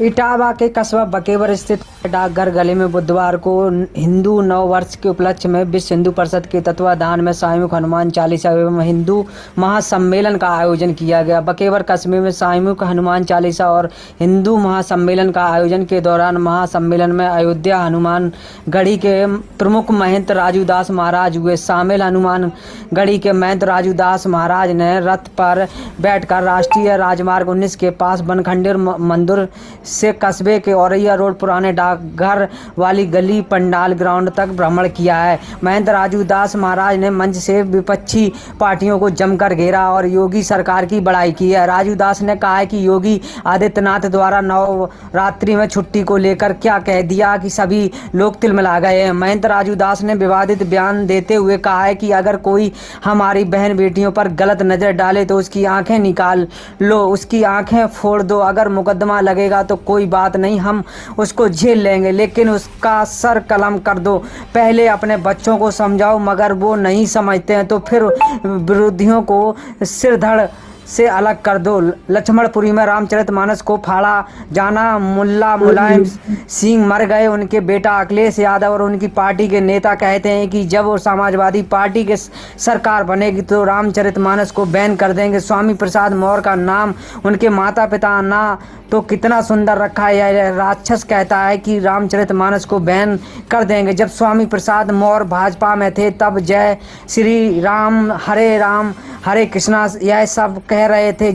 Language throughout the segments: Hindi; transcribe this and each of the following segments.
इटावा के कस्बा बकेवर स्थित डाकघर गली में बुधवार को हिंदू नव वर्ष के उपलक्ष्य में विश्व हिंदू परिषद के तत्वाधान में सामूहिक हनुमान चालीसा एवं हिंदू महासम्मेलन का आयोजन किया गया। बकेवर कस्बे में सामूहिक हनुमान चालीसा और हिंदू महासम्मेलन का आयोजन के दौरान महासम्मेलन में अयोध्या हनुमान गढ़ी के प्रमुख महंत राजूदास महाराज हुए शामिल। हनुमान गढ़ी के महंत राजूदास महाराज ने रथ पर बैठकर राष्ट्रीय राजमार्ग 19 के पास बनखंडेर मंदिर से कस्बे के औरैया रोड पुराने डाकघर वाली गली पंडाल ग्राउंड तक भ्रमण किया है। महंत राजूदास महाराज ने मंच से विपक्षी पार्टियों को जमकर घेरा और योगी सरकार की बड़ाई की है। राजूदास ने कहा है कि योगी आदित्यनाथ द्वारा नवरात्रि में छुट्टी को लेकर क्या कह दिया कि सभी लोग तिलमिला गए हैं। महंत राजूदास ने विवादित बयान देते हुए कहा है कि अगर कोई हमारी बहन बेटियों पर गलत नजर डाले तो उसकी आंखें निकाल लो, उसकी आंखें फोड़ दो। अगर मुकदमा लगेगा तो कोई बात नहीं, हम उसको झेल लेंगे, लेकिन उसका सर कलम कर दो। पहले अपने बच्चों को समझाओ, मगर वो नहीं समझते हैं तो फिर विरोधियों को सिरधड़ से अलग कर दो। लक्ष्मणपुरी में रामचरितमानस को फाड़ा जाना, मुल्ला मुलायम सिंह मर गए, उनके बेटा अखिलेश यादव और उनकी पार्टी के नेता कहते हैं कि जब वो समाजवादी पार्टी के सरकार बनेगी तो रामचरितमानस को बैन कर देंगे। स्वामी प्रसाद मौर्य का नाम उनके माता पिता ना तो कितना सुंदर रखा है, यह राक्षस कहता है कि रामचरितमानस को बैन कर देंगे। जब स्वामी प्रसाद मौर्य भाजपा में थे तब जय श्री राम हरे कृष्णा यह सब कह रहे थे।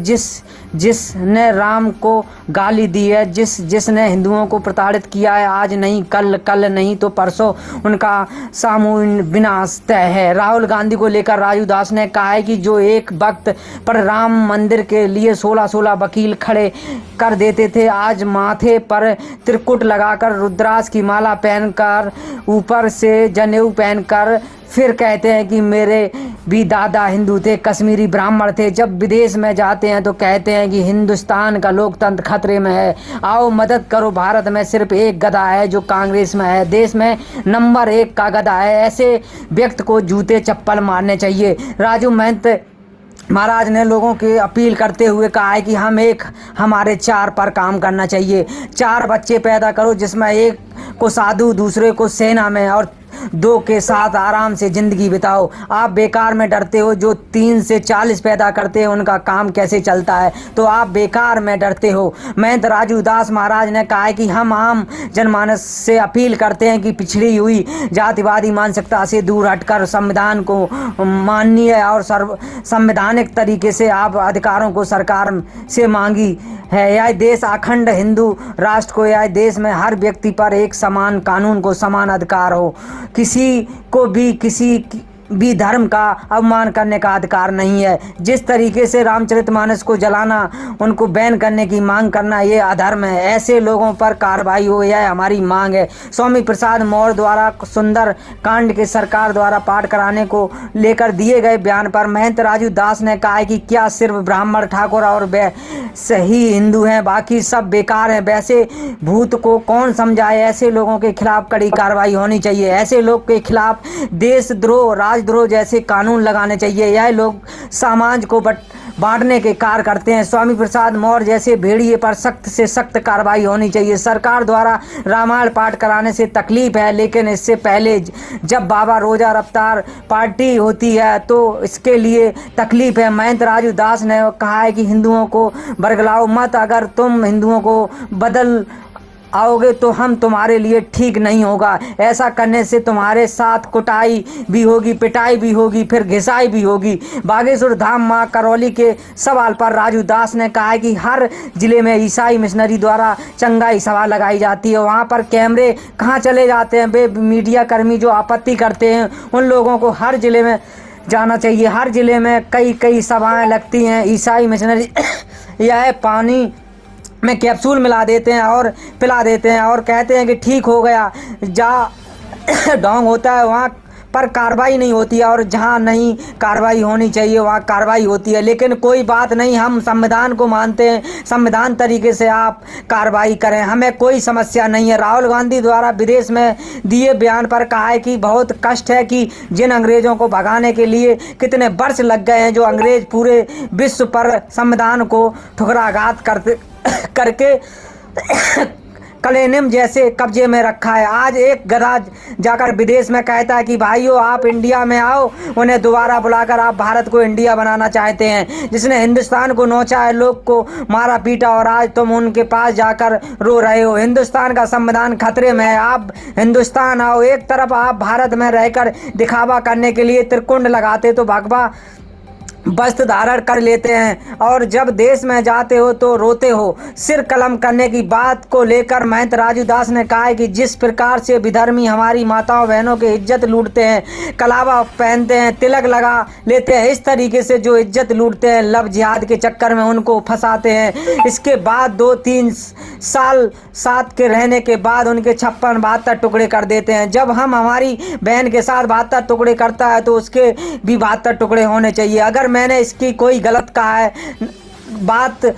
जिसने राम को गाली दी है, जिसने हिंदुओं को प्रताड़ित किया है, आज नहीं कल नहीं तो परसों उनका सामूहिक विनाश तय है। राहुल गांधी को लेकर राजूदास ने कहा है कि जो एक वक्त पर राम मंदिर के लिए 16 वकील खड़े कर देते थे, आज माथे पर त्रिकुट लगाकर रुद्राक्ष की माला पहनकर ऊपर से जनेऊ पहनकर फिर कहते हैं कि मेरे भी दादा हिंदू थे, कश्मीरी ब्राह्मण थे। जब विदेश में जाते हैं तो कहते हैं कि हिंदुस्तान का लोकतंत्र खतरे में है, आओ मदद करो। भारत में सिर्फ एक गधा है जो कांग्रेस में है, देश में नंबर 1 का गधा है। ऐसे व्यक्ति को जूते चप्पल मारने चाहिए। राजू महंत महाराज ने लोगों की अपील करते हुए कहा है कि हमारे 4 पर काम करना चाहिए। 4 बच्चे पैदा करो, जिसमें एक को साधु, दूसरे को सेना में और 2 के साथ आराम से जिंदगी बिताओ। आप बेकार में डरते हो, जो 3 से 40 पैदा करते हैं उनका काम कैसे चलता है, तो आप बेकार में डरते हो। महंत राजूदास महाराज ने कहा है कि हम आम जनमानस से अपील करते हैं कि पिछड़ी हुई जातिवादी मानसिकता से दूर हटकर संविधान को माननीय और संवैधानिक तरीके से आप अधिकारों को सरकार से मांगी है। यह देश अखंड हिंदू राष्ट्र को, यह देश में हर व्यक्ति पर एक समान कानून को समान अधिकार हो। किसी को भी किसी भी धर्म का अवमान करने का अधिकार नहीं है। जिस तरीके से रामचरितमानस को जलाना, उनको बैन करने की मांग करना, ये अधर्म है। ऐसे लोगों पर कार्रवाई हो, यह हमारी मांग है। स्वामी प्रसाद मौर्य द्वारा सुंदर कांड के सरकार द्वारा पाठ कराने को लेकर दिए गए बयान पर महंत राजूदास ने कहा है कि क्या सिर्फ ब्राह्मण, ठाकुर और सही हिंदू हैं, बाकी सब बेकार हैं। वैसे भूत को कौन समझाए। ऐसे लोगों के खिलाफ कड़ी कार्रवाई होनी चाहिए। ऐसे लोग के खिलाफ देशद्रोह, राजद्रोह जैसे कानून लगाने चाहिए। यह लोग समाज को बांटने के कार्य करते हैं। स्वामी प्रसाद मौर्य जैसे भेड़िए पर सख्त से सख्त कार्रवाई होनी चाहिए। सरकार द्वारा रामायण पाठ कराने से तकलीफ है, लेकिन इससे पहले जब बाबा रोजा रफ्तार पार्टी होती है तो इसके लिए तकलीफ है। महंत राजूदास ने कहा है कि हिंदुओं को बरगलाओ मत, अगर तुम हिंदुओं को बदल आओगे तो हम तुम्हारे लिए ठीक नहीं होगा। ऐसा करने से तुम्हारे साथ कुटाई भी होगी, पिटाई भी होगी, फिर घिसाई भी होगी। बागेश्वर धाम मां करौली के सवाल पर राजूदास ने कहा है कि हर जिले में ईसाई मिशनरी द्वारा चंगाई सभा लगाई जाती है, वहां पर कैमरे कहां चले जाते हैं। वे मीडिया कर्मी जो आपत्ति करते हैं उन लोगों को हर जिले में जाना चाहिए। हर जिले में कई सभाएं लगती हैं। ईसाई मिशनरी यह पानी में कैप्सूल मिला देते हैं और पिला देते हैं और कहते हैं कि ठीक हो गया। जहाँ ढोंग होता है वहाँ पर कार्रवाई नहीं होती है, और जहां नहीं कार्रवाई होनी चाहिए वहां कार्रवाई होती है। लेकिन कोई बात नहीं, हम संविधान को मानते हैं, संविधान तरीके से आप कार्रवाई करें, हमें कोई समस्या नहीं है। राहुल गांधी द्वारा विदेश में दिए बयान पर कहा है कि बहुत कष्ट है कि जिन अंग्रेजों को भगाने के लिए कितने वर्ष लग गए हैं, जो अंग्रेज पूरे विश्व पर संविधान को ठुकराघात करके कलेनिम जैसे कब्जे में रखा है। आज एक गधा जाकर विदेश में कहता है कि भाइयों आप इंडिया में आओ, उन्हें दोबारा बुलाकर आप भारत को इंडिया बनाना चाहते हैं, जिसने हिंदुस्तान को नोचा है, लोग को मारा पीटा, और आज तुम उनके पास जाकर रो रहे हो। हिंदुस्तान का संविधान खतरे में है, आप हिंदुस्तान आओ। एक तरफ आप भारत में रहकर दिखावा करने के लिए त्रिकुंड लगाते तो भगवा वस्त्र धारण कर लेते हैं, और जब देश में जाते हो तो रोते हो। सिर कलम करने की बात को लेकर महंत राजू दास ने कहा है कि जिस प्रकार से विधर्मी हमारी माताओं बहनों की इज्जत लूटते हैं, कलावा पहनते हैं, तिलक लगा लेते हैं, इस तरीके से जो इज्जत लूटते हैं, लव जिहाद के चक्कर में उनको फंसाते हैं। इसके बाद 2-3 साल साथ के रहने के बाद उनके 56-72 टुकड़े कर देते हैं। जब हम हमारी बहन के साथ 72 टुकड़े करता है तो उसके भी 72 टुकड़े होने चाहिए। अगर मैंने इसकी कोई गलत कहा है, बात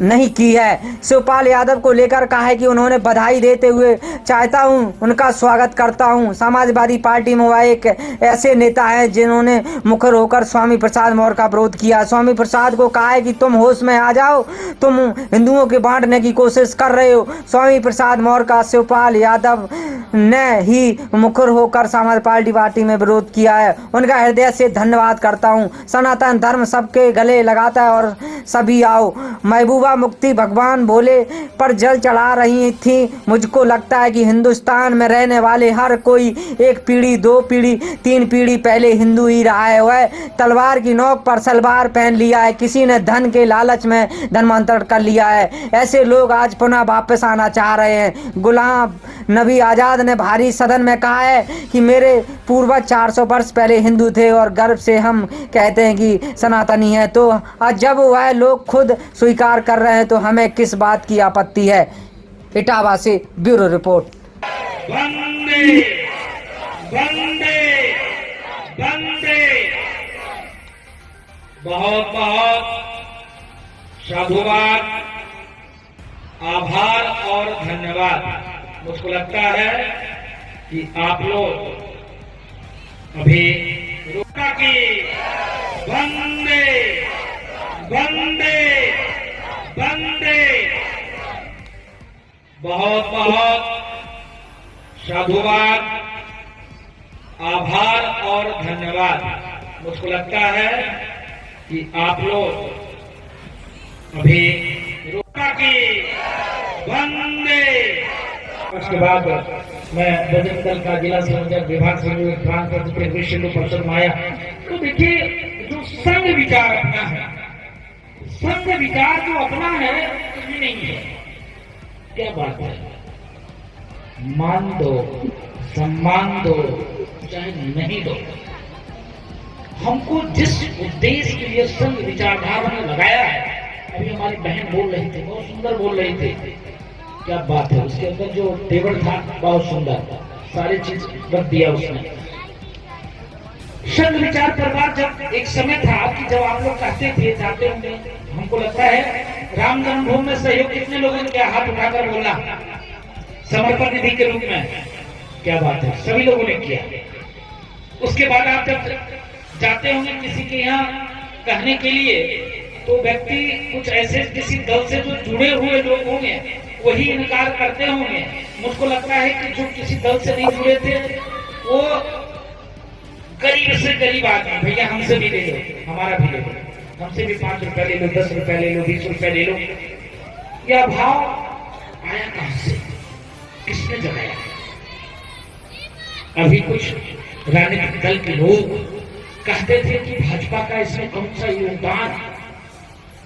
नहीं की है। शिवपाल यादव को लेकर कहा है कि उन्होंने बधाई देते हुए चाहता हूं, उनका स्वागत करता हूं। समाजवादी पार्टी में वह एक ऐसे नेता है जिन्होंने मुखर होकर स्वामी प्रसाद मौर्य का विरोध किया। स्वामी प्रसाद को कहा है कि तुम होश में आ जाओ, तुम हिंदुओं के बांटने की कोशिश कर रहे हो। स्वामी प्रसाद मौर्य का शिवपाल यादव ने ही मुखर होकर समाजवादी पार्टी में विरोध किया है। उनका हृदय से धन्यवाद करता हूं। सनातन धर्म सबके गले लगाता है और सभी आओ। महबूबा मुक्ति भगवान भोले पर जल चढ़ा रही थी। मुझको लगता है कि हिंदुस्तान में रहने वाले हर कोई 1 पीढ़ी 2 पीढ़ी 3 पीढ़ी पहले हिंदू ही रहा है। वह तलवार की नोक पर सलवार पहन लिया है, किसी ने धन के लालच में धर्मांतरण कर लिया है। ऐसे लोग आज पुनः वापस आना चाह रहे हैं। गुलाम नबी आज़ाद ने भारी सदन में कहा है कि मेरे पूर्वज 400 वर्ष पहले हिंदू थे और गर्व से हम कहते हैं कि सनातनी है। तो आज जब वह लोग खुद स्वीकार कर रहे हैं तो हमें किस बात की आपत्ति है। इटावा से ब्यूरो रिपोर्ट। वंदे वंदे वंदे। बहुत बहुत साधुवाद, आभार और धन्यवाद। मुझको लगता है कि आप लोग अभी रुका कि वंदे वंदे वंदे। बहुत बहुत साधुवाद, आभार और धन्यवाद। मुझको लगता है कि आप लोग अभी रुका कि वंदे। उसके बाद मैं बजट दल का जिला संयोजक विभाग संयोजक प्रांत विश्व हिंदू परिषद माया। तो देखिए जो संघ विचार अपना है, संघ विचार जो अपना है उसमें नहीं है। क्या बात है, मान दो, सम्मान दो, चाहे नहीं दो। हमको जिस उद्देश्य के लिए संघ विचारधारा ने लगाया है, अभी हमारी बहन बोल रही थी, बहुत सुंदर बोल रही थी। क्या बात है, उसके अंदर जो टेबल था बहुत सुंदर, सारी चीज रख दिया उसने। संघ विचार परिवार जब एक समय था कि जब आप लोग कहते थे, जाते होंगे, हमको लगता है राम जन्मभूमि में सहयोग कितने लोगों ने क्या हाथ उठाकर बोला समर्पण निधि के रूप में। क्या बात है, सभी लोगों ने किया। उसके बाद आप जब जाते होंगे किसी के यहाँ कहने के लिए, तो व्यक्ति कुछ ऐसे किसी दल से जो जुड़े हुए लोग होंगे वही इनकार करते होंगे। मुझको लगता है कि जो किसी दल से नहीं जुड़े थे वो गरीब से गरीब आदमी, भैया हमसे भी ले लो, हमारा भी ले लो, हमसे भी 5 रुपए ले लो, 10 रुपए ले लो, 20 रुपए ले लो। यह भाव आया कहां से, किसने जगाया? अभी कुछ राजनीतिक दल के लोग कहते थे कि भाजपा का इसमें कौन सा योगदान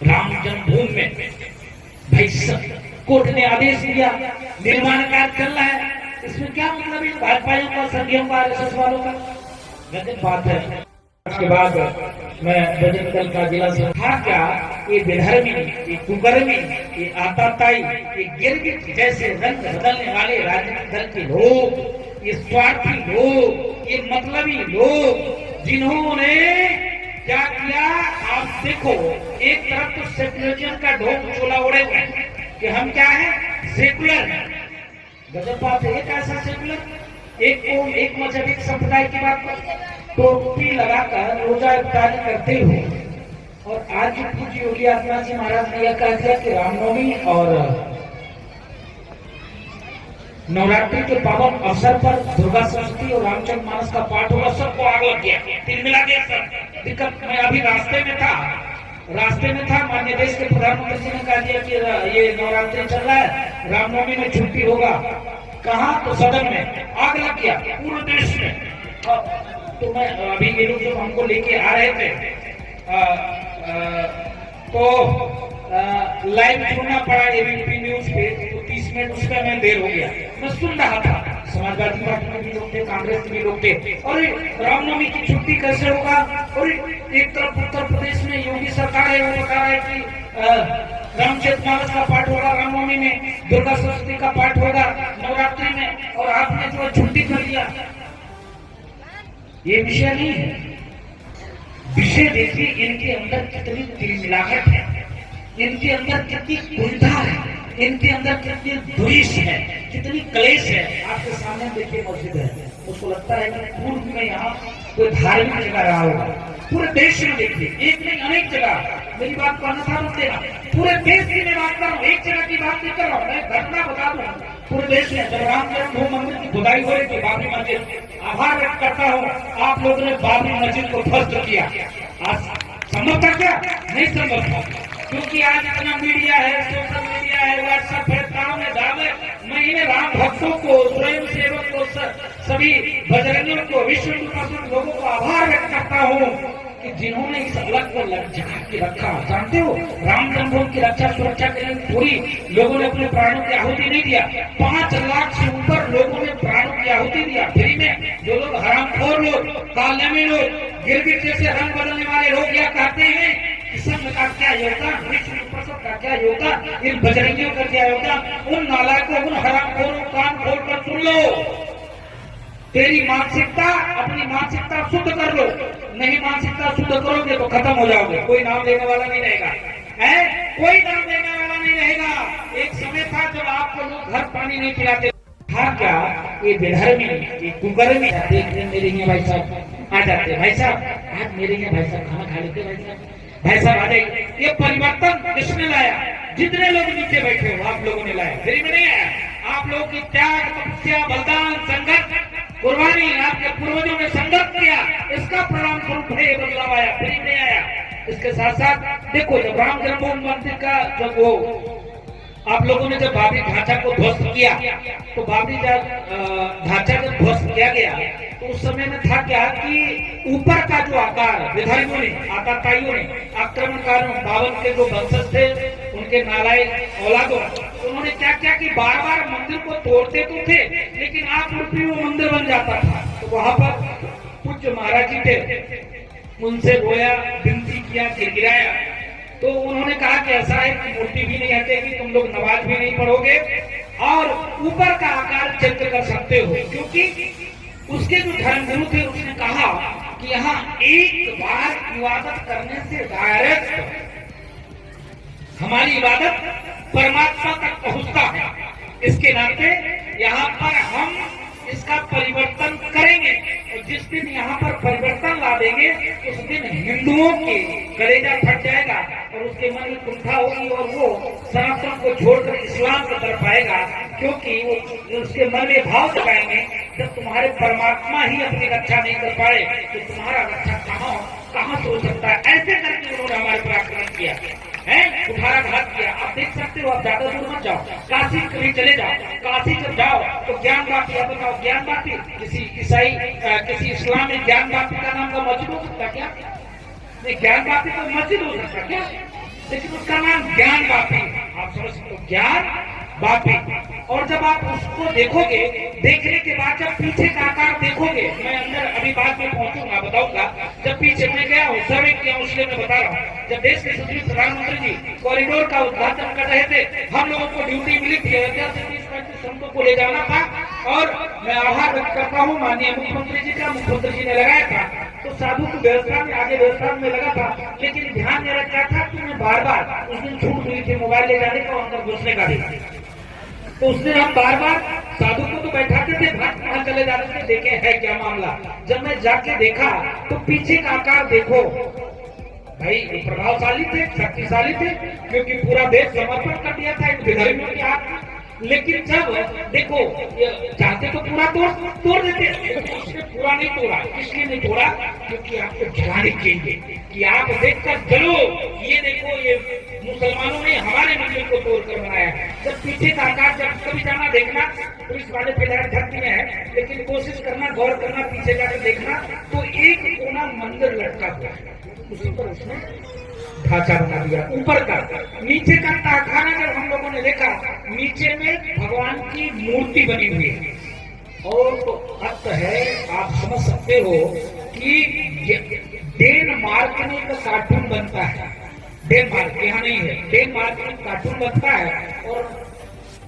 राम जन्मभूमि में। भाई कोर्ट ने आदेश दिया, निर्माण कार्य चल रहा है, इसमें क्या मतलब है भाजपाइयों का, संघियों का, आरएसएस वालों का? गलत बात है। उसके बाद मैं बजट दल का जिला था क्या, ये विधर्मी, ये कुकर्मी, ये आताताई, ये गिरगिट जैसे रंग बदलने वाले राजनीतिक दल के लोग ये स्वार्थी लोग, ये मतलबी लोग, जिन्होंने क्या किया आप देखो। एक तरफ तो सेकुलरिज्म का ढोंग चोला ओढ़े हुए कि हम क्या है, सेकुलर। गजब बात है, कैसा सेकुलर? एक कौम, एक मजहब, एक संप्रदाय की बात कर, टोपी लगाकर रोजा इफ्तारी करते हो। और आज पूज्य योगी आदित्यनाथ जी महाराज ने यह कह दिया कि रामनवमी और नवरात्रि के पावन अवसर पर दुर्गा सप्तमी और रामचंद्र मानस का पाठ होगा, सबको आग लग गया, तिल मिला गया सब। दिक्कत, मैं अभी रास्ते में था, माननीय देश के प्रधानमंत्री जी ने कहा दिया कि ये नवरात्रि चल रहा है, रामनवमी में छुट्टी होगा। कहा तो सदन में आग लग गया पूरे देश में। तो मैं अभी ये लोग जब हमको लेके आ रहे थे तो लाइव सुनना पड़ा एबीपी न्यूज पे, तो 30 मिनट उसका मैं देर हो गया। मैं सुन रहा था, समाजवादी पार्टी में भी लोग थे, कांग्रेस के भी लोग थे। और रामनवमी की छुट्टी कैसे होगा? और एक तरफ उत्तर प्रदेश में योगी सरकार है, वो बता रहा है कि रामचरितमानस का पाठ होगा रामनवमी में, दुर्गा सप्तमी का पाठ होगा नवरात्रि में, और आपने जो छुट्टी कर दिया। ये विषय नहीं है, विषय देखिए इनके अंदर कितनी तिलमिलाहट है, इनके अंदर कितनी कुंठा है, इनके अंदर कितनी द्वेष है, कितनी क्लेश है। आपके सामने देखिए मस्जिद है, उसको लगता है कि पूर्व में यहाँ कोई धार्मिक जगह रहा होगा। पूरे देश में देखिए, एक नहीं अनेक जगह। मेरी बात को अन्यथा मत देना, पूरे देश की मैं बात कर रहा हूँ, एक जगह की बात नहीं कर रहा हूँ, मैं घटना बता दूं। पूरे देश में जब राम जन्मभूमि मंदिर की खुदाई हो रही थी, बाबरी मस्जिद, आभार व्यक्त करता हूँ आप लोगों ने बाबरी मस्जिद को ध्वस्त किया। आज संभव था क्या? नहीं संभव था, क्योंकि आज इतना मीडिया है, सोशल मीडिया है, व्हाट्सएप है, काम है, दाम है। मैं इन राम भक्तों को, स्वयं सेवक को, सभी बजरंगियों को, विश्व लोगों को आभार व्यक्त करता हूँ कि जिन्होंने इस अलग को जगा के रखा। जानते हो, राम जन्मभूमि की रक्षा सुरक्षा के लिए पूरी लोगों ने अपने प्राणों की आहुति नहीं दिया। 5 लाख से ऊपर लोगों ने प्राणों की आहुति दिया फ्री में। जो लोग हरामखोर लोग, कालनेमी लोग, गिरगिट जैसे रंग बदलने वाले लोग यह कहते हैं संघ का क्या योगदान, विश्व परिषद का क्या योगदान, इन बजरंगियों का क्या योगदान, उन नालायकों, उन हरामखोरों कान खोल कर सुन लो। तेरी मानसिकता, अपनी मानसिकता शुद्ध कर लो। नहीं मानसिकता शुद्ध करोगे तो खत्म हो जाओगे, कोई नाम लेने वाला नहीं रहेगा, है कोई नाम लेने वाला नहीं रहेगा। एक समय था जब आपको लोग घर पानी नहीं पिलाते था, क्या ये बेधर्मी, ये कुकर्मी देखने मेरे यहाँ भाई साहब आ जाते, भाई साहब आज मेरे यहाँ भाई साहब खाना खा लेते, भाई साहब आ जाइए। ये परिवर्तन किसने लाया? जितने लोग नीचे बैठे हो आप लोगों ने लाया, फ्री में नहीं आया। आप लोगों की त्याग, तपस्या, बलिदान, संघर्ष, कुर्बानी, आपके पूर्वजों ने संघर्ष किया, इसका परिणाम स्वरूप है ये बदलाव आया, फ्री नहीं आया। इसके साथ साथ देखो, जब राम जन्मभूमि मंदिर का जब वो आप लोगों ने जब बाबरी ढांचा को ध्वस्त किया, तो बाबरी ढांचा जब ध्वस्त किया गया तो उस समय में था क्या कि ऊपर का जो आकार विधायकों ने, आताताइयों ने, आक्रमणकारियों, 52 के जो वंशज थे, उनके नालायक औलादों, उन्होंने क्या किया कि बार बार मंदिर को तोड़ते तो थे, लेकिन आप रूपी वो मंदिर बन जाता था। तो वहां पर पूज्य महाराज जी थे, उनसे रोया, विनती किया, गिड़गिड़ाया। तो उन्होंने कहा कि ऐसा है कि मूर्ति भी नहीं हटेगी, तुम लोग नमाज भी नहीं पढ़ोगे और ऊपर का आकार चेंज कर सकते हो, क्योंकि उसके जो धर्मगुरु थे उसने कहा कि यहाँ एक बार इबादत करने से डायरेक्ट हमारी इबादत परमात्मा तक पहुंचता है। इसके नाते यहाँ पर हम इसका परिवर्तन करेंगे, और जिस दिन यहाँ पर परिवर्तन ला देंगे उस दिन हिंदुओं के कलेजा फट जाएगा और उसके मन में कुंठा होगी और वो सनातन को छोड़कर इस्लाम की तरफ आएगा, क्योंकि वो उसके मन में भाव जगाएंगे जब तुम्हारे परमात्मा ही अपनी रक्षा नहीं कर पाए तो तुम्हारा रक्षा कहाँ से हो सकता है। ऐसे करके उन्होंने हमारे पर आक्रमण किया है, कुठाराघात किया। आप देख सकते हो, आप ज्यादा दूर मत जाओ, काशी कभी चले जाओ, काशी जब जाओ तो ज्ञान बापी, आप बताओ ज्ञान बापी किसी ईसाई किसी इस्लाम में ज्ञान बापी का नाम का मस्जिद हो सकता क्या? नहीं, ज्ञान बापी तो मस्जिद हो सकता क्या, लेकिन उसका नाम ज्ञान बापी। आप समझ सकते हो, ज्ञान बापी। और जब आप उसको देखोगे, देखने के बाद जब पीछे का आकार देखोगे, मैं अंदर अभी बाद में पहुंचूंगा, बताऊंगा। जब पीछे मैं गया हूँ, सर्वे किया हूँ, इसलिए मैं बता रहा हूँ। जब देश के यशस्वी प्रधानमंत्री जी कॉरिडोर का उद्घाटन कर रहे थे, हम लोगों को ड्यूटी मिली थी, 20 से 30 को ले जाना था और मैं आभार व्यक्त करता हूँ माननीय मुख्यमंत्री जी का। मुख्यमंत्री जी ने लगाया था तो साधु को व्यवस्था में आगे व्यवस्था में लगा था, लेकिन ध्यान मेरा क्या था कि मैं बार बार उस दिन छूट मिली थी मोबाइल ले जाने का, अंदर घुसने का भी। तो उस दिन हम बार बार साधु को तो बैठाते थे, वहां चले जाते थे, देखे है क्या मामला। जब मैं जाके देखा तो पीछे का आकार देखो भाई, प्रभावशाली थे, शक्तिशाली थे, क्योंकि पूरा देश समर्पण कर दिया था इन विधर्मियों के हाथ में। लेकिन जब देखो चाहते तो पूरा तोड़ देते, उसने पूरा नहीं तोड़ा। इसलिए नहीं तोड़ा क्योंकि आपको जलाने के लिए कि आप देखकर जलो, ये देखो ये मुसलमानों ने हमारे मंदिर को तोड़कर बनाया। जब पीछे का आकार जब कभी जाना देखना, पुलिस वाले फिलहाल धरती में है, लेकिन कोशिश करना, गौर करना, पीछे जाकर देखना तो एक कोना मंदिर लटका हुआ है, उसी पर उसने ढांचा बना दिया। ऊपर का नीचे का ताखाना जब हम लोगों ने देखा, नीचे में भगवान की मूर्ति बनी हुई है। और तो अर्थ है, आप समझ सकते हो कि डेनमार्क में एक कार्टून बनता है, डेनमार्क यहाँ नहीं है, डेनमार्क में कार्टून बनता है और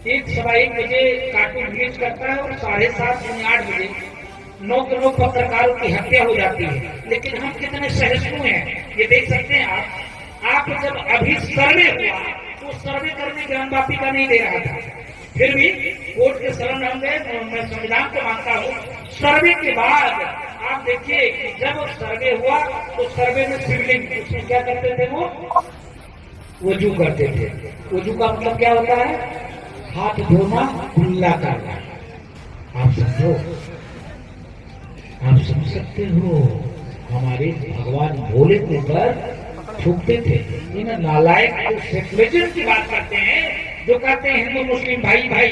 1-1:15 बजे कार्टून रिलीज करता है और 7:30-8 बजे 9 के 9 पत्रकारों की हत्या हो जाती है। लेकिन हम कितने सहिष्णु हैं ये देख सकते हैं आप जब अभी सर्वे हुआ तो सर्वे करने ज्ञानवापी का नहीं दे रहा था, फिर भी कोर्ट के शरण हम गए। मैं संविधान को मानता हूँ। सर्वे के बाद आप देखिए कि जब सर्वे हुआ तो सर्वे में शिवलिंग, उसमें क्या करते थे वो वजू करते थे। वजू का मतलब क्या होता है? हाथ धोना, कुल्ला करना। आप समझो, आप समझ सकते हो, हमारे भगवान भोले के ऊपर थूकते थे। इन नालायक जो सेकुलरिज्म की बात करते हैं, जो कहते हैं हिंदू मुस्लिम भाई भाई,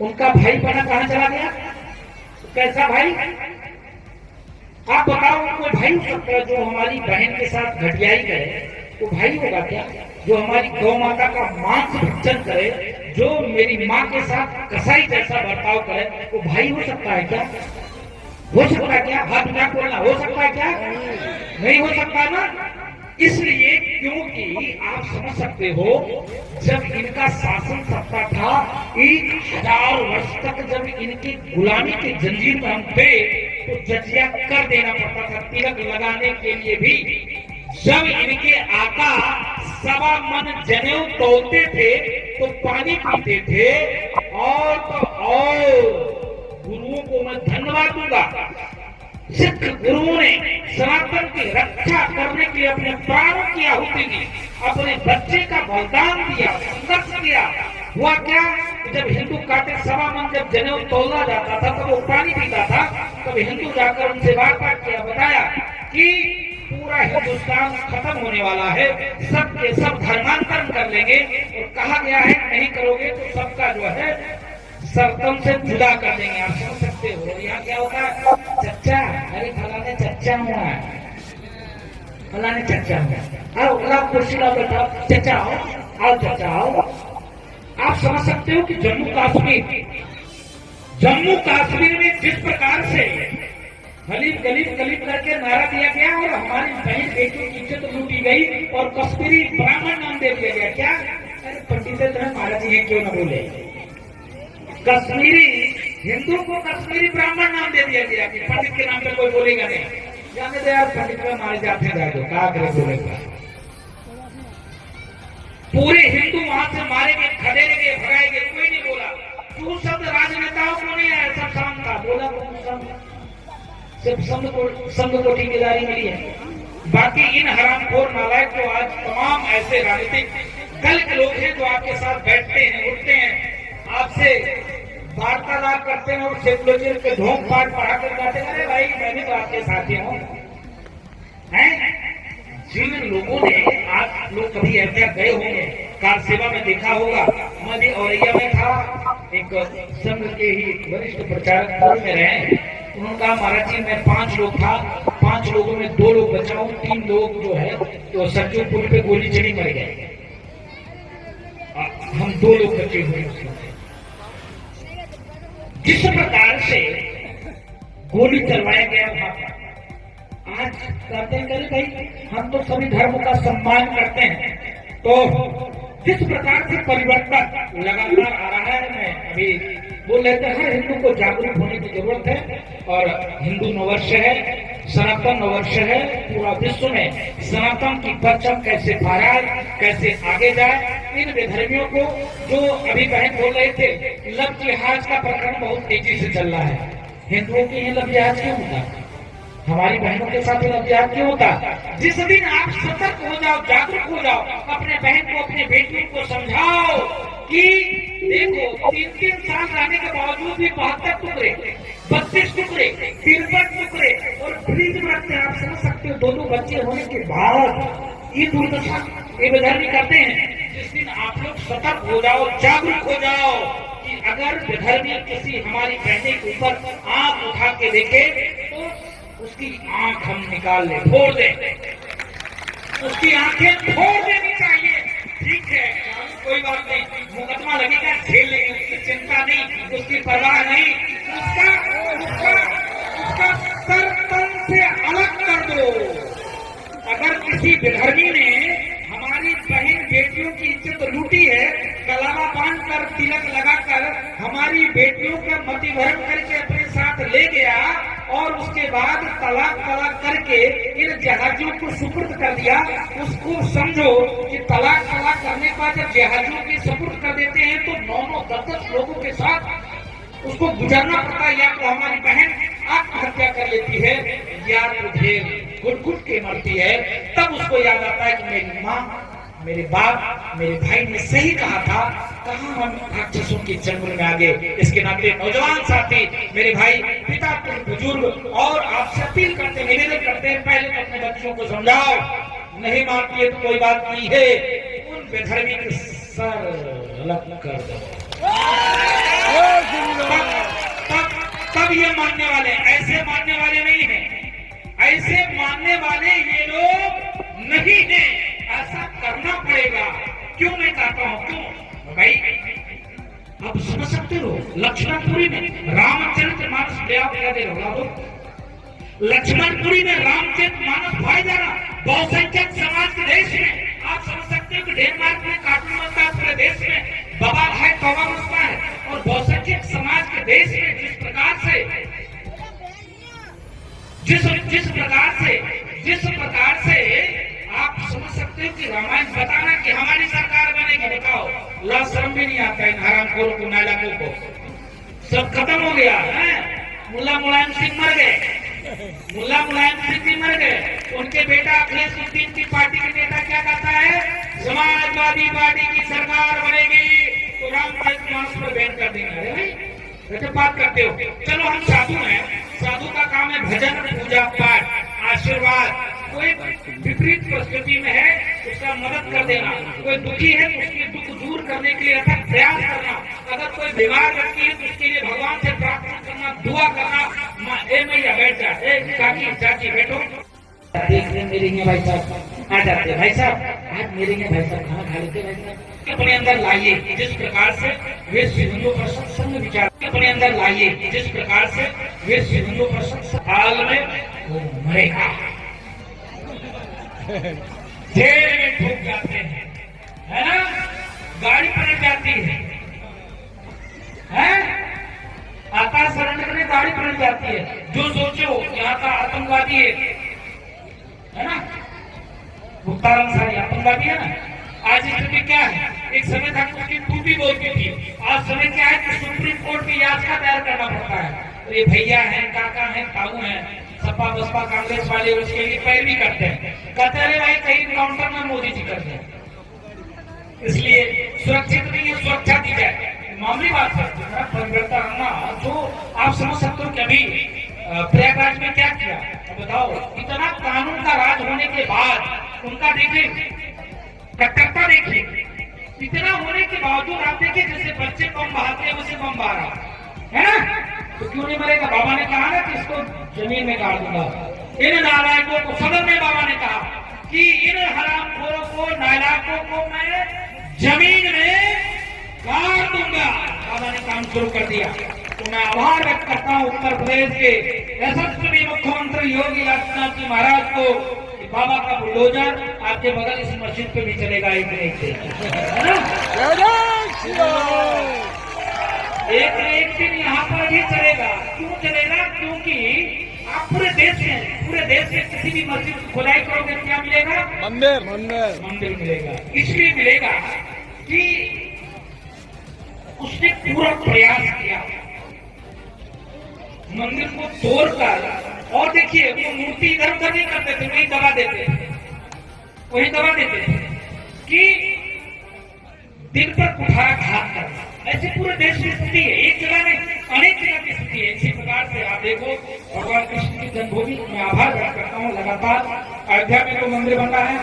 उनका भाई बना कहां चला गया? कैसा भाई? आप बताओ, कोई भाई हो सकता है जो हमारी बहन के साथ घटियाई करे? वो भाई होगा क्या? जो हमारी गौ माता का मांस भक्षण करे, जो मेरी माँ के साथ कसाई जैसा बर्ताव करे, वो भाई हो सकता है क्या? हो सकता है क्या? हाथ ना खोलना हो सकता है क्या? नहीं हो सकता ना। इसलिए क्योंकि आप समझ सकते हो, जब इनका शासन सत्ता था 1000 वर्ष तक, जब इनकी गुलामी के जंजीर में हम थे तो जजिया कर देना पड़ता था, तिलक लगाने के लिए भी। जब इनके आका 1.25 मन जनेऊ तोलते थे तो पानी पीते थे। और गुरुओं को मैं धन्यवाद दूंगा, सिख गुरुओं ने सनातन की रक्षा करने के लिए अपने प्राणों की आहुति दी, अपने बच्चे का बलिदान दिया, संघर्ष किया। हुआ क्या? जब हिंदू काटे 1.25 मन जब जनेऊ तोला जाता था तब वो पानी पीता था, तब हिंदू जाकर उनसे वार्ता किया, बताया कि पूरा हिंदुस्तान खत्म होने वाला है, सब के सब धर्मांतरण कर लेंगे, और कहा गया है नहीं करोगे तो सबका जो है सरतम से जुदा कर देंगे। आप समझ सकते हो यहाँ क्या होता है? चच्चा, अरे फलाने चच्चा हुआ है, फलाने चच्चा हुआ, आओ कुर्सी लाओ, बैठाओ, चच्चा आओ चच्चा आओ। आप समझ सकते हो कि जम्मू कश्मीर में जिस प्रकार से गलीब करके नारा दिया गया और हमारी बहन बेटियों की इज्जत लूटी गई और कश्मीरी ब्राह्मण नाम दे दिया गया। क्या? अरे पंडित महाराज जी क्यों न बोले? कश्मीरी हिंदू को कश्मीरी ब्राह्मण नाम दे दिया गया कि पंडित के नाम पे कोई बोलेगा नहीं। जाने दे यार, पंडित में मारे जाते हैं, क्या करे बोलेगा? पूरे हिंदू वहां से मारे गए, खदेड़े गए, भगाए गए, कोई नहीं बोला। क्यों? शब्द राजनेताओं को नहीं आया, सब शांत था। बोला सिर्फ संघ को ठेकेदारी मिली है। बाकी इन हरामखोर नालायक जो आज तमाम ऐसे राजनीतिक दल के लोग हैं जो आपके साथ बैठते हैं, उठते हैं, आपसे वार्तालाप करते हैं और सेकुलरिज्म के ढोंग पाठ पढ़ा कर जाते हैं, अरे भाई मैं भी तो आपके साथ ही हूँ। जिन लोगों ने, आप लोग कभी ऐसा गए होंगे, कार सेवा में देखा होगा, मैं भी औरैया में था, एक संघ के ही वरिष्ठ प्रचारक में रहे। उन्होंने कहा महाराज जी मैं 5 लोग था, 5 लोगों में 2 लोग बचाऊं, 3 लोग जो है तो सच्चू पुल पे गोली चली मर गए, हम 2 लोग बचे हुए उसमें। जिस प्रकार से गोली चलवाया गया वहां पर, आज कहते हैं भाई हम तो सभी धर्मों का सम्मान करते हैं, तो जिस प्रकार से परिवर्तन लगातार आ रहा है, मैं अभी बोल रहे थे, हर हिंदू को जागरूक होने की जरूरत है। और हिंदू नववर्ष है, सनातन नववर्ष है, पूरा विश्व में सनातन की परचम कैसे फहराए, कैसे आगे जाए। इन विधर्मियों को, जो अभी बहन बोल रहे थे, लव जिहाद का प्रकरण बहुत तेजी से चल रहा है। हिंदुओं के यहाँ लव जिहाद क्यों होता है? हमारी बहनों के साथ लव जिहाद क्यों होता है? जिस दिन आप सतर्क हो जाओ, जागरूक हो जाओ, अपने बहन को, अपने बेटियों को समझाओ कि देखो 3-3 साल रहने के बावजूद भी 72 टुकड़े, 32 टुकड़े, 53 टुकड़े और फ्रिज में रखते हैं। आप समझ सकते हो, 2 बच्चे होने के बाद ये दुर्दशा ये विधर्मी करते हैं। जिस दिन आप लोग सतर्क हो जाओ, जागरूक हो जाओ कि अगर विधर्मी किसी हमारी बहने के ऊपर आंख उठा के देखे तो उसकी आंख हम निकाल ले, फोड़ दे, उसकी आंखें फोड़ देनी चाहिए। ठीक है, कोई बात नहीं, मुकदमा लगेगा, झेल लेंगे, उसकी चिंता नहीं, उसकी परवाह नहीं। उसका सर तन से अलग कर दो। अगर किसी विधर्मी ने हमारी बहन बेटियों की इज्जत लूटी है, कलावा बांध कर, तिलक लगाकर हमारी बेटियों का मतिभ्रम करके अपने साथ ले गया और उसके बाद तलाक करके इन जहाजियों को सुपुर्द कर दिया, उसको समझो कि तलाक करने के बाद जब जहाजियों की सुपुर्द कर देते हैं तो 9-10 लोगों के साथ उसको गुजरना पड़ता है। या तो हमारी बहन आत्महत्या कर लेती है या तो फिर घुट के मरती है। तब उसको याद आता है कि मेरी माँ, मेरे बाप, मेरे भाई ने सही कहा था, कहाँ हम राक्षसों के जंगल में आ गए। इसके नाते नौजवान साथी, मेरे भाई, पिता, बुजुर्ग और आपसे अपील करते हैं, निवेदन करते हैं, पहले तो अपने बच्चों को समझाओ, नहीं मानती है तो कोई बात नहीं है, उन बेधर्मी के सर अलग कर दो। तब ये मानने वाले, ऐसे मानने वाले नहीं हैं, ऐसे मानने वाले ये लोग नहीं हैं। ऐसा करना पड़ेगा। क्यों मैं कहता हूँ, क्यों भाई? आप समझ सकते हो, लक्ष्मणपुरी में रामचरित मानस लक्ष्मणपुरी में रामचरित मानस भाई जाना बहुसंख्यक समाज के देश में आप समझ सकते हो कि डेनमार्क में कार्टून बनता है, पूरे देश में बवाल है, तौबा मचता है। और बहुसंख्यक समाज के देश में जिस प्रकार से आप समझ सकते हो कि रामायण बताना कि हमारी सरकार बनेगी, दिखाओ, लाज शर्म भी नहीं आता इन हरामखोरों को, नालायकों को। सब खत्म हो गया है। मुल्ला मुलायम सिंह मर गए, मुल्ला मुलायम सिंह भी मर गए। उनके बेटा अखिलेश उद्दीन की पार्टी के नेता क्या कहता है, समाजवादी पार्टी की सरकार बनेगी तो रामचरित मानस पर बैन कर देंगे। अरे बात करते हो। चलो हम साधु हैं, साधु का काम है भजन, पूजा पाठ, आशीर्वाद। कोई विपरीत परिस्थिति में है उसका मदद कर देना, कोई दुखी है तो उसके दुख दूर करने के लिए अथक प्रयास करना, अगर कोई बीमार व्यक्ति है तो उसके लिए भगवान से प्रार्थना करना, दुआ करना। ए मैया बैठ जा, चाची चाची बैठो, देख रहे मेरे यहाँ भाई साहब आ जाते, भाई साहब आज मेरे यहाँ भाई साहब खाना खा लेते, भाई साहब अपने अंदर लाइए जिस प्रकार से विश्व हिंदू परिषद संघ विचार, अपने अंदर लाइए जिस प्रकार से विश्व हिंदू परिषद हाल में वो मरेगा, जेल में ठोक जाते हैं, है ना, गाड़ी पलट जाती है, आकाश सिलेंडर में गाड़ी पलट जाती है। जो सोचो यहाँ का आतंकवादी है ना, मुख्तार अंसारी आतंकवादी है ना। आज स्थिति क्या है, एक समय था उसकी टूटी बोलती थी, आज समय क्या है कि सुप्रीम कोर्ट की याचिका दायर करना पड़ता है। तो ये भैया है, काका है, ताऊ है, सपा बसपा कांग्रेस वाले उसके लिए पैरवी करते हैं, कहते हैं भाई कहीं काउंटर में मोदी जी करते हैं, इसलिए सुरक्षित नहीं है, सुरक्षा दी जाए। मामूली बात है, परिवर्तन आना जो आप समझ सकते हो कि अभी प्रयागराज में क्या किया, बताओ। इतना कानून का राज होने के बाद उनका देखिए कट्टरता, देखिए इतना होने के बावजूद आप देखिए जैसे बच्चे बम बहाते हैं वैसे बम बहा रहा है ना, तो क्यों नहीं मरेगा? बाबा ने कहा ना कि इसको जमीन में गाड़ दूंगा। इन नालायकों को, सदन में बाबा ने कहा कि इन हरामखोरों को, नालायकों को मैं जमीन में गाड़ दूंगा। बाबा ने काम शुरू कर दिया। तो मैं आभार व्यक्त करता हूँ उत्तर प्रदेश के यशस्वी मुख्यमंत्री योगी आदित्यनाथ जी महाराज को, बाबा का बुलडोजर आपके बगल इस मस्जिद पे भी चलेगा, एक नहीं, है ना। एक दिन यहाँ पर भी चलेगा। क्यों चलेगा? क्योंकि आप पूरे देश में किसी भी मस्जिद की खुदाई करोगे क्या मिलेगा? मंदिर मिलेगा। इसलिए मिलेगा कि उसने पूरा प्रयास किया मंदिर को तोड़कर। और देखिए, वो मूर्ति इधर उधर नहीं करते थे, वही दबा देते थे कि दिल पर कुठाराघात करना। ऐसे पूरे देश में स्थिति है, एक जगह नहीं अनेक जगह की स्थिति है। इसी प्रकार से आप देखो, भगवान कृष्ण की जन्मभूमि में आभार व्यक्त करता हूँ। लगातार अयोध्या में जो मंदिर बन रहा है,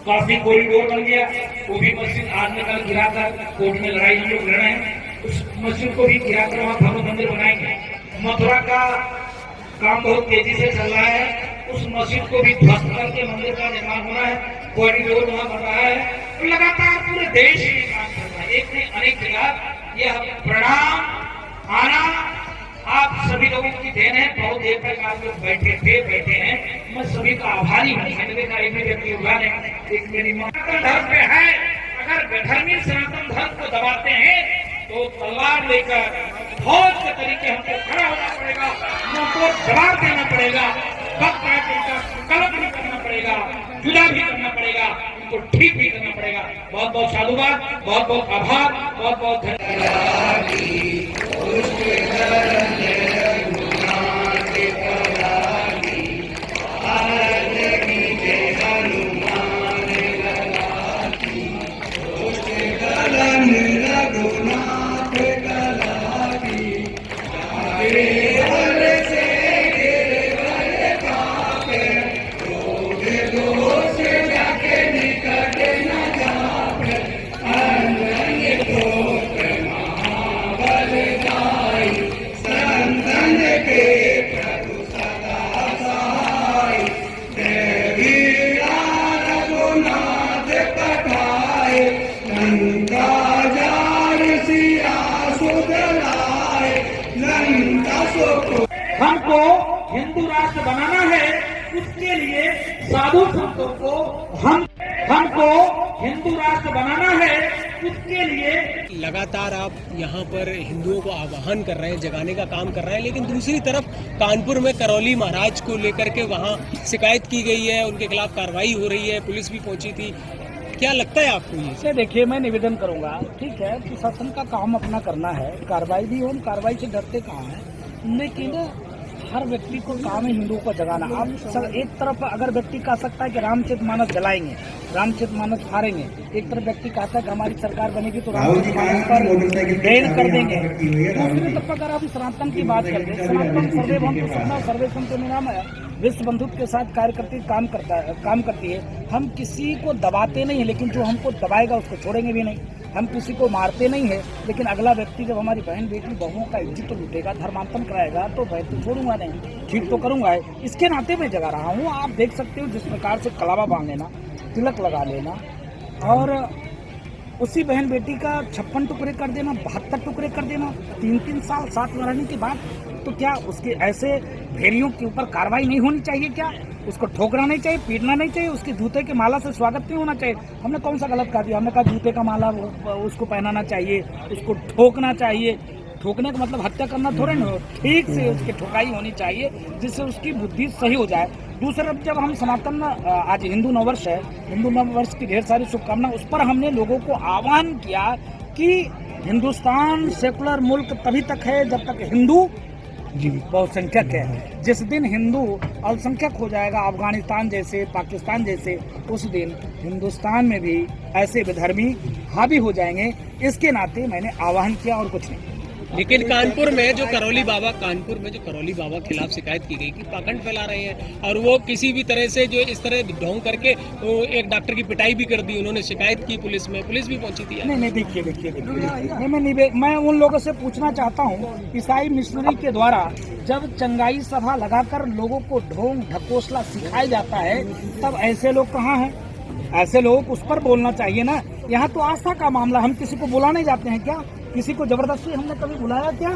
काफी कॉरिडोर बन गया, वो भी मस्जिद आज में कल गिरा कर कोर्ट में लड़ाई हम लोग लड़ रहे हैं, उस मस्जिद को भी गिरा कर वहाँ भव्य मंदिर बनाएंगे। मथुरा का काम बहुत तेजी से चल रहा है, उस मस्जिद को भी ध्वस्त करके मंदिर का निर्माण हो रहा है, कॉरिडोर वहाँ बन रहा है। तो लगातार पूरे देश में काम चल रहा है, एक नहीं अनेक जगह। यह प्रणाम आना आप सभी लोगों की देन है। बहुत देर तक आप लोग बैठे हैं, मैं सभी का आभारी हूँ। एक मेरी धर्म पे है, अगर धर्मी सनातन धर्म को दबाते हैं तो तलवार लेकर फौज के तरीके हमको खड़ा होना पड़ेगा, उनको जवाब देना पड़ेगा, वक्त का संकल्प भी करना पड़ेगा, जुदा भी करना पड़ेगा, उनको ठीक भी करना पड़ेगा। बहुत बहुत साधुवाद, बहुत बहुत आभार, बहुत बहुत धन्यवाद। हमको हिंदू राष्ट्र बनाना है, उसके लिए साधु संतों को हमको हिंदू राष्ट्र बनाना है, उसके लिए लगातार आप यहाँ पर हिंदुओं को आह्वान कर रहे हैं, जगाने का काम कर रहे हैं, लेकिन दूसरी तरफ कानपुर में करौली महाराज को लेकर के वहाँ शिकायत की गई है, उनके खिलाफ कार्रवाई हो रही है, पुलिस भी पहुंची थी। क्या लगता है आपको ये? देखिए, मैं निवेदन करूंगा, ठीक है, प्रशासन का काम अपना करना है, कार्रवाई भी हो, कार्रवाई से डरते कहाँ हैं, लेकिन हर व्यक्ति को काम है हिंदुओं को जगाना। अब एक तरफ अगर व्यक्ति कह सकता है कि रामचरितमानस जलाएंगे, रामचरितमानस फाड़ेंगे, एक तरफ व्यक्ति कहता है कि हमारी सरकार बनेगी तो रामचरितमानस पर बैन कर देंगे। दूसरी तरफ अगर हम सनातन की बात करते हैं, सनातन सर्वे भवन्तु सुखिनः सर्वे सन्तु निरामयाः विश्व बंधुत्व के साथ कार्य करती काम करती है। हम किसी को दबाते नहीं है, लेकिन जो हमको दबाएगा उसको छोड़ेंगे भी नहीं। हम किसी को मारते नहीं है, लेकिन अगला व्यक्ति जब हमारी बहन बेटी बहुओं का इज्जत तो लूटेगा, धर्मांतरण कराएगा, तो मैं तो छोड़ूंगा नहीं, ठीक तो करूंगा। इसके नाते मैं जगा रहा हूँ। आप देख सकते हो जिस प्रकार से कलावा बांध लेना, तिलक लगा लेना और उसी बहन बेटी का 56 टुकड़े कर देना, 72 टुकड़े कर देना 3-3 साल साथ में रहने के बाद, तो क्या उसके ऐसे भेड़ियों के ऊपर कार्रवाई नहीं होनी चाहिए? क्या उसको ठोकना नहीं चाहिए, पीटना नहीं चाहिए, उसके जूते के माला से स्वागत नहीं होना चाहिए? हमने कौन सा गलत कहा दिया? हमने कहा जूते का माला उसको पहनाना चाहिए, उसको ठोकना चाहिए। ठोकने का मतलब हत्या करना थोड़े ना, ठीक से उसकी ठोकाई होनी चाहिए जिससे उसकी बुद्धि सही हो जाए। दूसरा, जब हम सनातन आज हिंदू नववर्ष है, हिंदू नववर्ष की ढेर सारी शुभकामना, उस पर हमने लोगों को आह्वान किया कि हिंदुस्तान सेकुलर मुल्क तभी तक है जब तक हिंदू बहुसंख्यक है। जिस दिन हिंदू अल्पसंख्यक हो जाएगा, अफगानिस्तान जैसे, पाकिस्तान जैसे, उस दिन हिंदुस्तान में भी ऐसे विधर्मी हावी हो जाएंगे। इसके नाते मैंने आह्वान किया और कुछ नहीं। लेकिन कानपुर में जो करौली बाबा खिलाफ शिकायत की गई कि पाखंड फैला रहे हैं, और वो किसी भी तरह से जो इस तरह ढोंग करके वो एक डॉक्टर की पिटाई भी कर दी, उन्होंने शिकायत की पुलिस में, पुलिस भी पहुंची थी। नहीं, देखिए, मैं उन लोगों से पूछना चाहता हूँ, ईसाई मिशनरी के द्वारा जब चंगाई सभा लगाकर लोगों को ढोंग ढकोसला सिखाया जाता है, तब ऐसे लोग कहाँ हैं? ऐसे लोग उस पर बोलना चाहिए ना। यहाँ तो आस्था का मामला, हम किसी को बुलाने जाते हैं क्या? किसी को जबरदस्ती हमने कभी बुलाया क्या?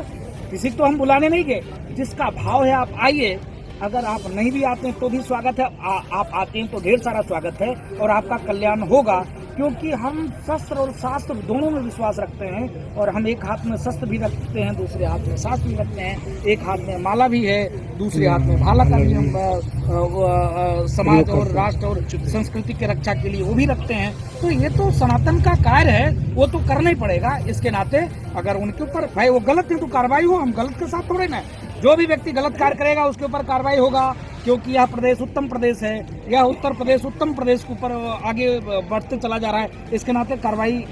किसी को हम बुलाने नहीं गए। जिसका भाव है आप आइए, अगर आप नहीं भी आते हैं तो भी स्वागत है, आप आते हैं तो ढेर सारा स्वागत है और आपका कल्याण होगा। क्योंकि हम शस्त्र और शास्त्र दोनों में विश्वास रखते हैं और हम एक हाथ में शस्त्र भी रखते हैं, दूसरे हाथ में शास्त्र भी रखते हैं, एक हाथ में माला भी है, दूसरे हाथ में भाला का भी हम समाज और राष्ट्र और संस्कृति की रक्षा के लिए वो भी रखते हैं। तो ये तो सनातन का कार्य है, वो तो करना ही पड़ेगा। इसके नाते अगर उनके ऊपर भाई वो गलत है तो कार्रवाई हो, हम गलत के साथ थोड़े ना। जो भी व्यक्ति गलत कार्य करेगा उसके ऊपर कार्रवाई होगा, क्योंकि यह प्रदेश उत्तम प्रदेश है, यह उत्तर प्रदेश उत्तम प्रदेश के ऊपर आगे बढ़ते चला जा रहा है। इसके नाते कार्रवाई,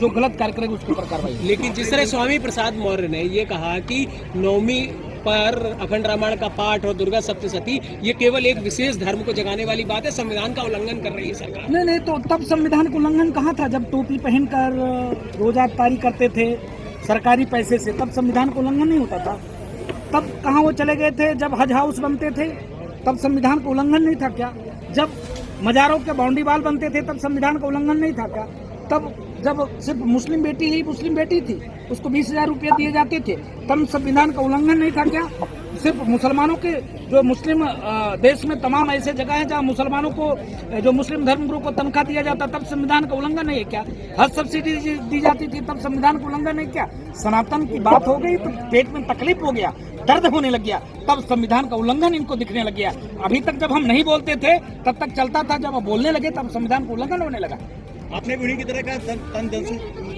जो गलत कार्य करेगा उसके ऊपर कार्रवाई। लेकिन जिस तरह स्वामी प्रसाद मौर्य ने ये कहा कि नवमी पर अखंड रामायण का पाठ और दुर्गा सप्तशती ये केवल एक विशेष धर्म को जगाने वाली बात है, संविधान का उल्लंघन कर रही है सरकार। नहीं, तो तब संविधान का उल्लंघन कहाँ था? जब टोपी पहनकर रोजा अफ्तारी करते थे सरकारी पैसे से, तब संविधान का उल्लंघन नहीं होता था। तब कहाँ वो चले गए थे? जब हज हाउस बनते थे तब संविधान का उल्लंघन नहीं था क्या? जब मजारों के बाउंड्री वाल बनते थे तब संविधान का उल्लंघन नहीं था क्या? तब जब सिर्फ मुस्लिम बेटी थी उसको 20,000 रुपये दिए जाते थे, तब संविधान का उल्लंघन नहीं था क्या? सिर्फ मुसलमानों के जो मुस्लिम देश में तमाम ऐसे जगह हैं जहाँ मुसलमानों को, जो मुस्लिम धर्मगुरु को तनख्वाह दिया जाता, तब संविधान का उल्लंघन नहीं है क्या? हज सब्सिडी दी जाती थी, तब संविधान का उल्लंघन नहीं क्या? सनातन की बात हो गई तो पेट में तकलीफ हो गया, दर्द होने लग गया, तब संविधान का उल्लंघन इनको दिखने लग गया। अभी तक जब हम नहीं बोलते थे तब तक चलता था, जब बोलने लगे तब संविधान का उल्लंघन होने लगा। आपने भी उन्हीं की तरह का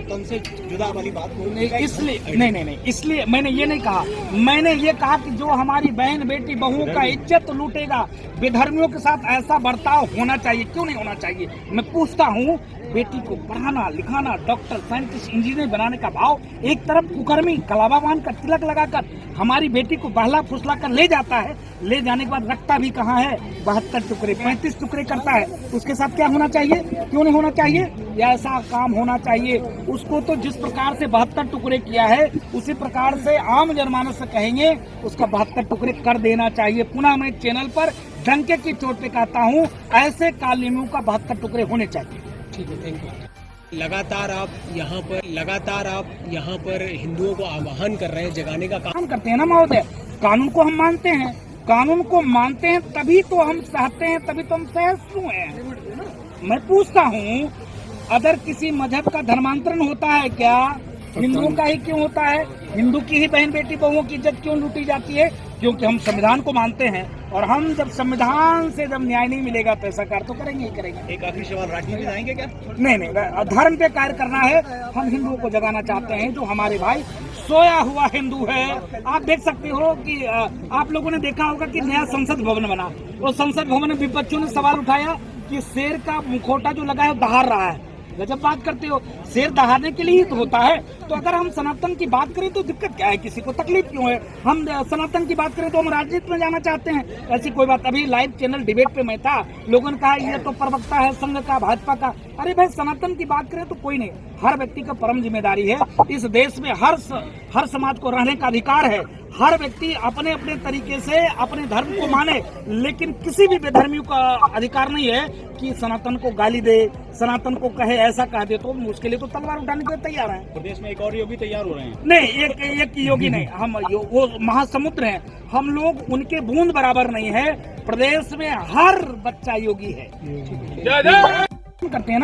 तन से जुदा वाली बात नहीं, इसलिए नहीं, इसलिए मैंने ये नहीं कहा। मैंने ये कहा कि जो हमारी बहन बेटी बहुओं का इज्जत लूटेगा, बेधर्मियों के साथ ऐसा बर्ताव होना चाहिए, क्यों नहीं होना चाहिए? मैं पूछता हूँ, बेटी को पढ़ाना लिखाना, डॉक्टर साइंटिस्ट इंजीनियर बनाने का भाव, एक तरफ कुकर्मी कलावा बांध कर तिलक लगाकर हमारी बेटी को बहला फुसला कर ले जाता है, ले जाने के बाद रखता भी कहाँ है? 72 टुकड़े 35 टुकड़े करता है। उसके साथ क्या होना चाहिए? क्यों नहीं होना चाहिए? या ऐसा काम होना चाहिए? उसको तो जिस प्रकार से 72 टुकड़े किया है उसी प्रकार से आम जनमानस से कहेंगे उसका 72 टुकड़े कर देना चाहिए। पुनः मैं चैनल पर डंके की चोट पे कहता हूँ, ऐसे कालिमों का 72 टुकड़े होने चाहिए। ठीक है, थैंक यू। लगातार आप यहाँ पर हिंदुओं को आह्वान कर रहे हैं, जगाने का काम करते हैं ना महोदय। कानून को हम मानते हैं, कानून को मानते हैं तभी तो हम चाहते हैं, तभी तो हम सहिष्णु हैं। मैं पूछता हूँ, अगर किसी मजहब का धर्मांतरण होता है क्या? हिंदुओं का ही क्यों होता है? हिंदू की ही बहन बेटी बहुओं की इज्जत क्यों लूटी जाती है? क्योंकि हम संविधान को मानते हैं, और हम जब संविधान से जब न्याय नहीं मिलेगा तो ऐसा कार्य तो करेंगे ही करेंगे। एक आखिरी सवाल, राजनीति में आएंगे क्या? नहीं, धर्म पे कार्य करना है। हम हिंदुओं को जगाना चाहते हैं, जो हमारे भाई सोया हुआ हिंदू है। आप देख सकते हो कि आप लोगों ने देखा होगा कि नया संसद भवन बना, वो संसद भवन में विपक्षियों ने सवाल उठाया कि शेर का मुखौटा जो लगा है दहाड़ रहा है। गजब बात करते हो, शेर दहाड़ने के लिए ही तो होता है। तो अगर हम सनातन की बात करें तो दिक्कत क्या है? किसी को तकलीफ क्यों है? हम सनातन की बात करें तो हम राजनीति में जाना चाहते हैं, ऐसी कोई बात। अभी लाइव चैनल डिबेट पे मैं था, लोगों ने कहा ये तो प्रवक्ता है संघ का, भाजपा का। अरे भाई, सनातन की बात करें तो कोई नहीं, हर व्यक्ति का परम जिम्मेदारी है। इस देश में हर समाज को रहने का अधिकार है। हर व्यक्ति अपने अपने तरीके से अपने धर्म को माने, लेकिन किसी भी बेधर्मी का अधिकार नहीं है कि सनातन को गाली दे, सनातन को कहे, ऐसा कह दे। तो उसके लिए तो तलवार उठाने के लिए तैयार हैं। प्रदेश में एक और योगी तैयार हो रहे हैं। नहीं, एक योगी नहीं, हम वो महासमुद्र हैं। हम लोग उनके बूंद बराबर नहीं है। प्रदेश में हर बच्चा योगी है। करते हैं ना।